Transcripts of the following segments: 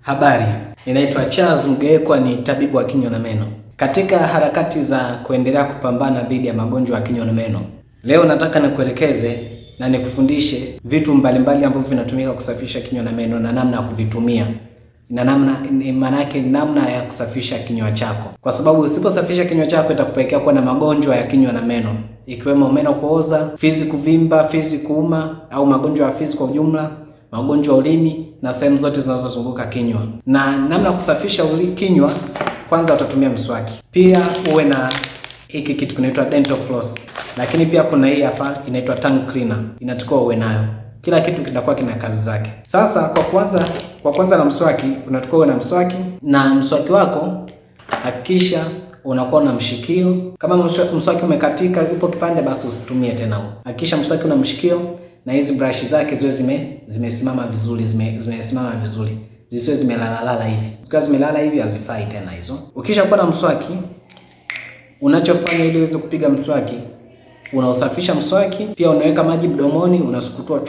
Habari, ninaitwa Charles Mgekwa, ni tabibu wa kinywa na meno. Katika harakati za kuendelea kupambana dhidi ya magonjwa ya kinywa na meno, leo nataka nikuelekeze na nikufundishe vitu mbalimbali ambavyo vinatumika kusafisha kinywa na meno na namna ya kuvitumia. Namna ya kusafisha kinywa chako. Kwa sababu usiposafisha kinywa chako itakupelekea kuwa na magonjwa ya kinywa na meno, ikiwemo meno kuoza, fizi kuvimba, fizi kuuma au magonjwa ya fizi kwa ujumla, magonjwa ya ulimi na sehemu zote zinazozunguka kinywa. Na namna ya kusafisha kinywa, kwanza utatumia mswaki. Pia uwe na hiki kitu kinaitwa dental floss. Lakini pia kuna hii hapa inaitwa tongue cleaner. Inatakiwa uwe nayo. Kila kitu kitakuwa kina kazi zake. Sasa kwa kwanza na mswaki, unatakiwa uwe na mswaki, na mswaki wako hakikisha unakuwa na mshikio. Kama mswaki umekatika, ipo kipande, basi usitumie tena huo. Hakikisha mswaki una mshikio na hizi brush zake ziwe zimesimama vizuri, zimesimama vizuri. Zisiwe zimelalala hivi. Zikiwa zimelala hivi hazifai tena hizo. Ukishakuwa na mswaki, unachofanya ili uweze kupiga mswaki, unausafisha mswaki, pia unaweka maji mdomoni, unasukutua,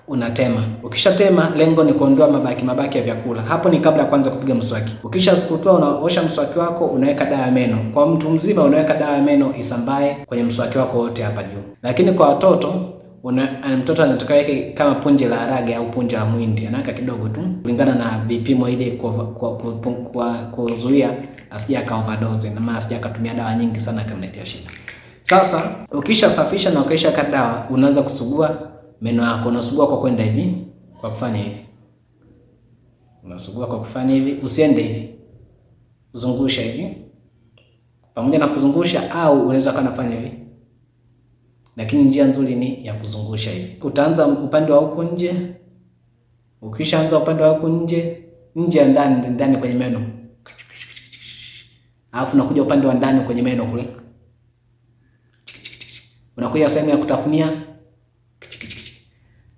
unatema. Ukishatema, lengo ni kuondoa mabaki ya vyakula. Hapo ni kabla ya kwanza kupiga mswaki. Ukishasukutua, unaosha mswaki wako, unaweka dawa ya meno. Kwa mtu mzima unaweka dawa ya meno isambae kwenye mswaki wako wote hapa juu. Lakini kwa watoto, mtoto anataka yake kama punje la harage au punje la muhindi, anaweka kidogo tu kulingana na vipimo, ili kuzuia asije aka overdose na maana asije akatumia dawa nyingi sana akamletea shida. Sasa ukishasafisha na ukishaweka dawa, unaanza kusugua meno yako. Unasugua kwa kwenda hivi, kwa kufanya hivi. Unasugua kwa kufanya hivi, usiende hivi. Uzungusha hivi. Pamoja na kuzungusha, au unaweza kana fanya hivi. Lakini njia nzuri ni ya kuzungusha hivi. Utaanza upande wa huko nje. Ukishaanza upande wa huko nje ya ndani kwenye meno. Alafu unakuja upande wa ndani kwenye meno kule. Unakuja sehemu ya kutafunia.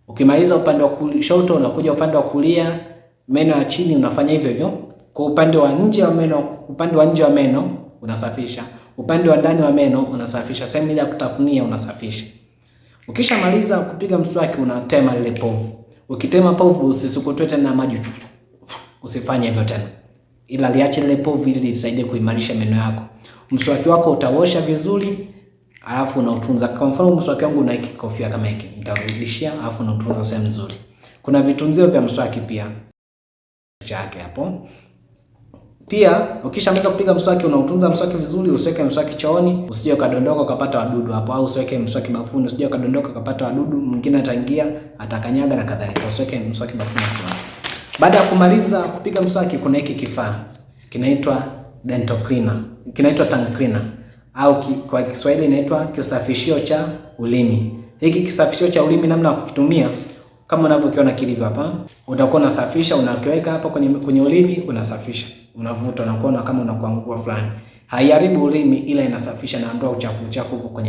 Ukimaliza upande wa kushoto, unakuja upande wa kulia, meno ya chini unafanya hivyo hivyo. Kwa upande wa nje wa meno unasafisha. Upande wa ndani wa meno unasafisha. Sehemu ile ya kutafunia unasafisha. Ukishamaliza kupiga mswaki, unatema lile povu. Ukitema povu, usisukutwe tena maji. Usifanye hivyo tena. Ila liache lile povu ili lisaidie kuimarisha meno yako. Mswaki wako utaosha vizuri, alafu unautunza. Kwa mfano mswaki wangu una hiki kofia kama hiki, nitarudishia, alafu unautunza sehemu nzuri. Kuna vitunzio vya mswaki pia chake hapo. Pia ukishamaliza kupiga mswaki, unautunza mswaki vizuri. Usiweke mswaki chooni, usije ukadondoka ukapata wadudu hapo, au usiweke mswaki bafuni, usije ukadondoka ukapata wadudu, mwingine ataingia atakanyaga na kadhalika. Usiweke mswaki bafuni hapo. Baada ya kumaliza kupiga mswaki, kuna hiki kifaa kinaitwa dental cleaner, kinaitwa tongue cleaner, au kwa Kiswahili inaitwa kisafishio cha ulimi. Hiki kisafishio cha ulimi, namna ya kukitumia kama unavyokiona kilivyo hapa. Utakuwa unasafisha, unakiweka hapa kwenye ulimi, unasafisha. Unavuta, unakuona kama unakuangua fulani. Haiharibu ulimi, ila inasafisha na ondoa uchafu huko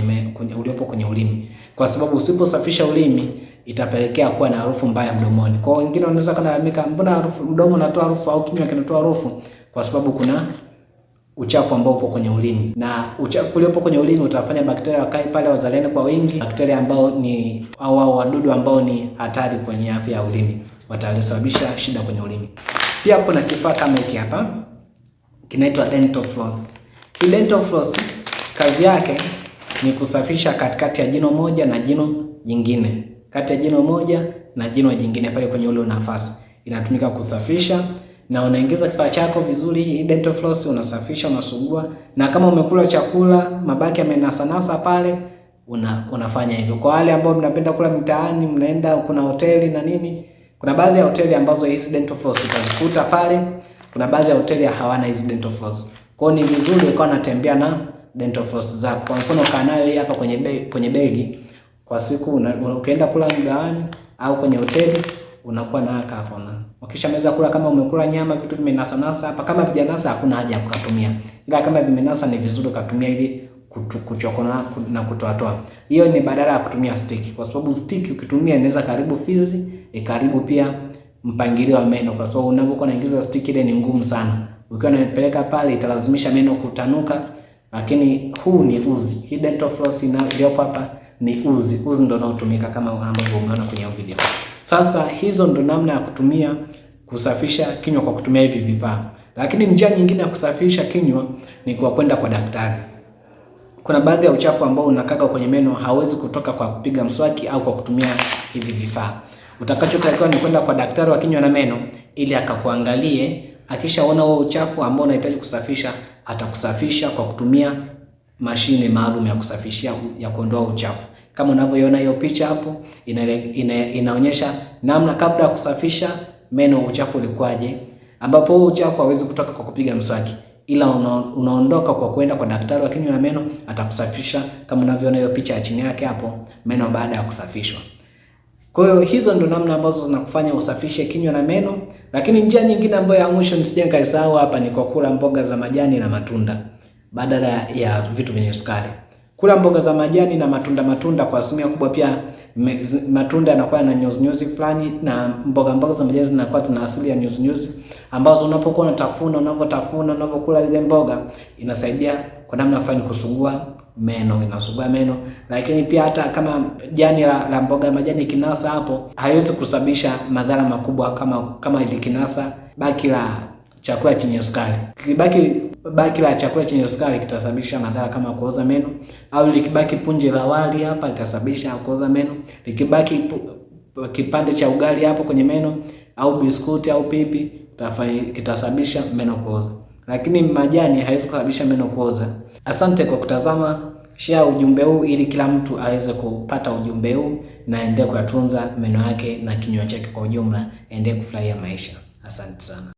uliopo kwenye ulimi. Kwa sababu usiposafisha ulimi, itapelekea kuwa na harufu mbaya mdomoni. Kwa wengine wanaweza kulalamika, mbona mdomo unatoa harufu au kinywa kinatoa harufu? Kwa sababu kuna uchafu ambao upo kwenye ulimi. Na uchafu uliopo kwenye ulimi utafanya bakteria wakae pale, wazaliane kwa wingi. Bakteria ambao ni au wadudu ambao ni hatari kwenye afya ya ulimi, watasababisha shida kwenye ulimi. Pia kuna kifaa kama hiki hapa, kinaitwa dental floss. Hii dental floss kazi yake ni kusafisha katikati ya jino moja na jino jingine. Kati ya jino moja na jino jingine pale kwenye ule nafasi. Inatumika kusafisha, na unaingiza kifaa chako vizuri. Hii dental floss unasafisha, unasugua, na kama umekula chakula mabaki yamenasa pale, unafanya hivyo. Kwa wale ambao mnapenda kula mitaani, mnaenda kuna hoteli na nini, kuna baadhi ya hoteli ambazo hizi dental floss utazikuta pale. Kuna baadhi ya hoteli hawana hizi dental floss. Kwa hiyo ni vizuri ukawa unatembea na dental floss zako. Kwa mfano kaa nayo hii hapa kwenye begi. Kwa siku ukienda kula mgawani au kwenye hoteli, unakuwa na hapo na. Ukishamaliza kula, kama umekula nyama, vitu vimenasa hapa, kama vijanasa hakuna haja ya kutumia. Ila kama vimenasa ni vizuri kutumia ili kuchokona na kutoa. Hiyo ni badala ya kutumia stick, kwa sababu stick ukitumia inaweza karibu fizi, karibu pia mpangilio wa meno, kwa sababu unapokuwa unaingiza stick ile ni ngumu sana. Ukiwa unapeleka pale italazimisha meno kutanuka, lakini huu ni uzi. Hii dental floss iliyopo hapa ni uzi. Uzi ndio unaotumika kama ambavyo umeona kwenye video. Sasa hizo ndo namna ya kutumia kusafisha kinywa kwa kutumia hivi vifaa. Lakini njia nyingine ya kusafisha kinywa ni kwa kwenda kwa daktari. Kuna baadhi ya uchafu ambao unakaka kwenye meno hauwezi kutoka kwa kupiga mswaki au kwa kutumia hivi vifaa. Utakachotakiwa ni kwenda kwa daktari wa kinywa na meno ili akakuangalie, akishaona huo uchafu ambao unahitaji kusafisha, atakusafisha kwa kutumia mashine maalum ya kusafishia ya kuondoa uchafu. Kama unavyoiona hiyo picha hapo, inaonyesha namna kabla ya kusafisha meno uchafu ulikuwaje, ambapo huo uchafu hauwezi kutoka kwa kupiga mswaki, ila unaondoka kwa kwenda kwa daktari wa kinywa na meno, atakusafisha kama unavyoona hiyo picha ya chini yake hapo, meno baada ya kusafishwa. Kwa hiyo hizo ndo namna ambazo zinakufanya usafishe kinywa na meno. Lakini njia nyingine ambayo ya mwisho nisije nikaisahau hapa ni kwa kula mboga za majani na matunda badala ya vitu vyenye sukari. Kula mboga za majani na matunda kwa asilimia kubwa, pia matunda yanakuwa na nyuzi fulani, na mboga za majani zinakuwa zina asili ya nyuzi ambazo unapokuwa unavyokula zile mboga inasaidia kwa namna fulani kusugua meno, inasugua meno. Lakini pia hata kama jani la mboga ya majani kinasa hapo, haiwezi kusababisha madhara makubwa kama ilikinasa baki la chakula chenye sukari. Baki la chakula chenye sukari kitasababisha madhara kama kuoza meno, au likibaki punje la wali hapa litasababisha kuoza meno, likibaki kipande cha ugali hapo kwenye meno au biskuti au pipi kitasababisha meno kuoza. Lakini majani haiwezi kusababisha meno kuoza. Asante kwa kutazama. Share ujumbe huu ili kila mtu aweze kupata ujumbe huu na aendelee kuyatunza meno yake na kinywa chake kwa ujumla, aendelee kufurahia maisha. Asante sana.